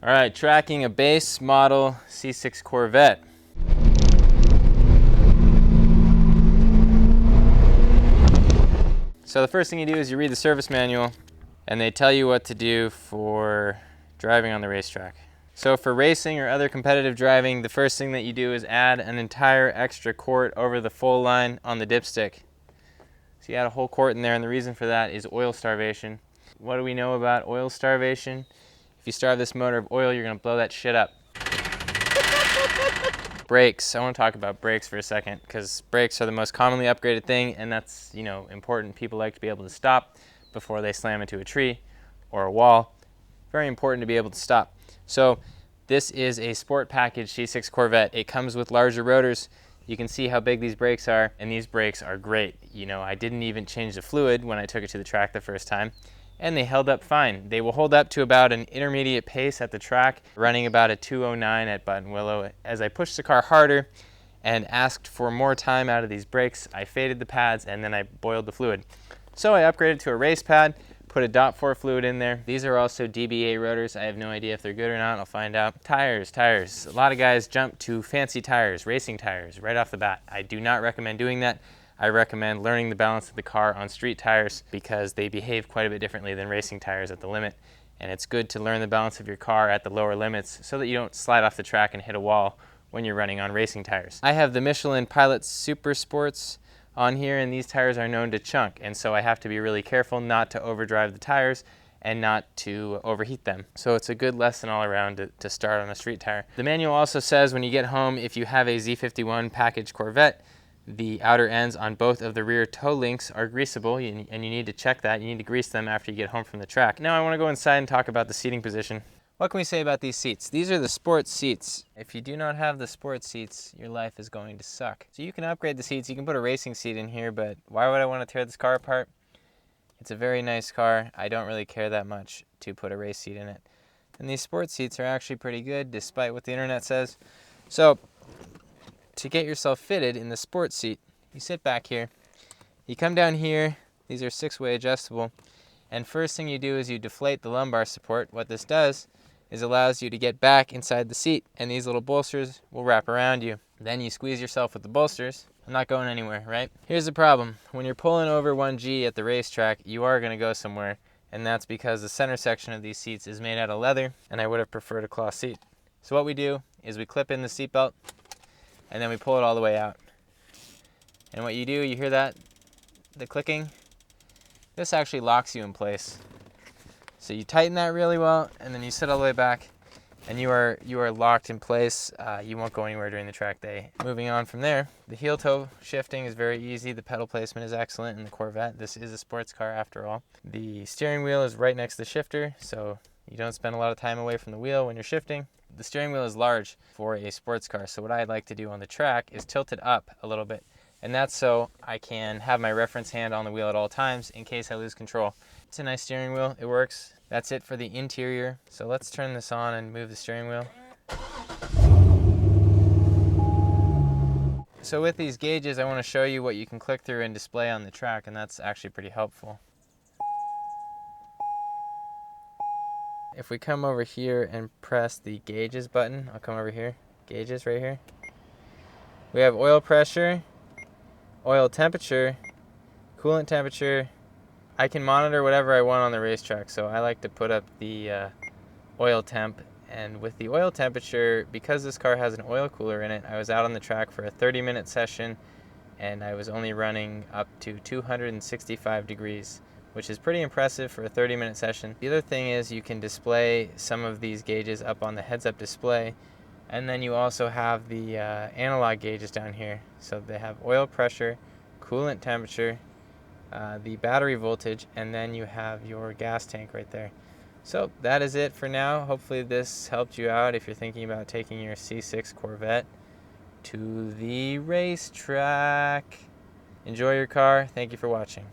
All right, tracking a base model C6 Corvette. So the first thing you do is you read the service manual and they tell you what to do for driving on the racetrack. So for racing or other competitive driving, the first thing that you do is add an entire extra quart over the full line on the dipstick. So you add a whole quart in there, and the reason for that is oil starvation. What do we know about oil starvation? If you starve this motor of oil, you're gonna blow that shit up. Brakes. I want to talk about brakes for a second because brakes are the most commonly upgraded thing, and that's, important. People like to be able to stop before they slam into a tree or a wall. Very important to be able to stop. So this is a sport package C6 Corvette. It comes with larger rotors. You can see how big these brakes are, and these brakes are great. I didn't even change the fluid when I took it to the track the first time, and they held up fine. They will hold up to about an intermediate pace at the track, running about a 209 at Buttonwillow. As I pushed the car harder and asked for more time out of these brakes, I faded the pads and then I boiled the fluid. So I upgraded to a race pad, put a .4 fluid in there. These are also DBA rotors. I have no idea if they're good or not. I'll find out. Tires. A lot of guys jump to fancy tires, racing tires, right off the bat. I do not recommend doing that. I recommend learning the balance of the car on street tires because they behave quite a bit differently than racing tires at the limit. And it's good to learn the balance of your car at the lower limits so that you don't slide off the track and hit a wall when you're running on racing tires. I have the Michelin Pilot Super Sports on here, and these tires are known to chunk, and so I have to be really careful not to overdrive the tires and not to overheat them. So it's a good lesson all around to start on a street tire. The manual also says when you get home, if you have a Z51 package Corvette, the outer ends on both of the rear toe links are greasable, and you need to check that. You need to grease them after you get home from the track. Now I want to go inside and talk about the seating position. What can we say about these seats? These are the sport seats. If you do not have the sport seats, your life is going to suck. So you can upgrade the seats. You can put a racing seat in here, but why would I want to tear this car apart? It's a very nice car. I don't really care that much to put a race seat in it. And these sport seats are actually pretty good, despite what the internet says. So to get yourself fitted in the sport seat, you sit back here, you come down here, these are 6-way adjustable, and first thing you do is you deflate the lumbar support. What this does is allows you to get back inside the seat, and these little bolsters will wrap around you. Then you squeeze yourself with the bolsters. I'm not going anywhere, right? Here's the problem. When you're pulling over 1G at the racetrack, you are going to go somewhere, and that's because the center section of these seats is made out of leather, and I would have preferred a cloth seat. So what we do is we clip in the seatbelt, and then we pull it all the way out. And what you do, you hear that? The clicking? This actually locks you in place. So you tighten that really well, and then you sit all the way back, and you are locked in place. You won't go anywhere during the track day. Moving on from there, the heel toe shifting is very easy. The pedal placement is excellent in the Corvette. This is a sports car after all. The steering wheel is right next to the shifter, so you don't spend a lot of time away from the wheel when you're shifting. The steering wheel is large for a sports car, so what I like to do on the track is tilt it up a little bit, and that's so I can have my reference hand on the wheel at all times in case I lose control. It's a nice steering wheel. It works. That's it for the interior. So let's turn this on and move the steering wheel. So with these gauges, I want to show you what you can click through and display on the track, and that's actually pretty helpful. If we come over here and press the gauges button, I'll come over here, gauges right here. We have oil pressure, oil temperature, coolant temperature. I can monitor whatever I want on the racetrack, so I like to put up the oil temp. And with the oil temperature, because this car has an oil cooler in it, I was out on the track for a 30-minute session, and I was only running up to 265 degrees, which is pretty impressive for a 30-minute session. The other thing is you can display some of these gauges up on the heads-up display, and then you also have the analog gauges down here. So they have oil pressure, coolant temperature, the battery voltage, and then you have your gas tank right there. So that is it for now. Hopefully this helped you out if you're thinking about taking your C6 Corvette to the racetrack. Enjoy your car. Thank you for watching.